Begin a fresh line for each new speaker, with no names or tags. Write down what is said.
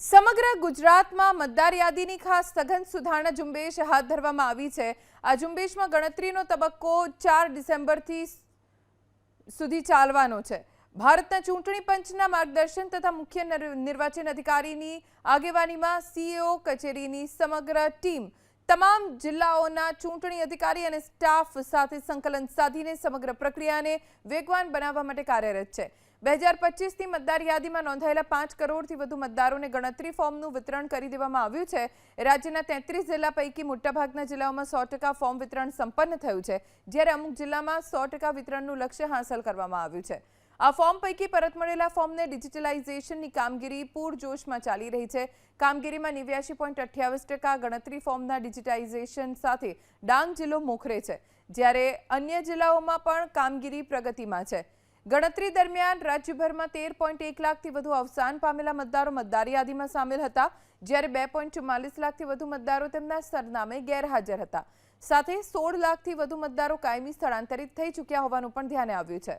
સમગ્ર ગુજરાતમાં મતદાર યાદીની ખાસ સઘન સુધારણા ઝુંબેશ હાથ ધરવામાં આવી છે। આ ઝુંબેશમાં ગણતરીનો તબક્કો 4 ડિસેમ્બરથી સુધી ચાલવાનો છે। ભારતના ચૂંટણી પંચના માર્ગદર્શન તથા મુખ્ય નિર્વાચન અધિકારીની આગેવાનીમાં સીઈઓ કચેરીની સમગ્ર ટીમ તમામ જિલ્લાઓના ચૂંટણી અધિકારી અને સ્ટાફ સાથે સંકલન સાધીને સમગ્ર પ્રક્રિયાને વેગવાન બનાવવા માટે કાર્યરત છે। 2025ની મતદાર યાદીમાં નોંધાયેલા 5 કરોડથી વધુ મતદારોને ગણતરી ફોર્મનું વિતરણ કરી દેવામાં આવ્યું છે। રાજ્યના 33 જિલ્લા પૈકી મોટાભાગના જિલ્લાઓમાં 100% ફોર્મ વિતરણ સંપન્ન થયું છે, જ્યારે અમુક જિલ્લામાં 100% વિતરણનું લક્ષ્ય હાંસલ કરવામાં આવ્યું છે। આ ફોર્મ પૈકી પરત મળેલા ફોર્મને ડિજિટલાઇઝેશનની કામગીરી પૂરજોશમાં ચાલી રહી છે। કામગીરીમાં 89.28% ગણતરી ફોર્મના ડિજિટાઇઝેશન સાથે ડાંગ જિલ્લો મોખરે છે, જ્યારે અન્ય જિલ્લાઓમાં પણ કામગીરી પ્રગતિમાં છે। ગણતરી દરમિયાન રાજ્યભરમાં 13.1 લાખથી વધુ અવસાન પામેલા મતદારો મતદાર યાદીમાં સામેલ હતા, જ્યારે 2.44 લાખથી વધુ મતદારો તેમના સરનામે ગેરહાજર હતા। સાથે 16 લાખથી વધુ મતદારો કાયમી સ્થળાંતરિત થઈ ચૂક્યા હોવાનું પણ ધ્યાને આવ્યું છે।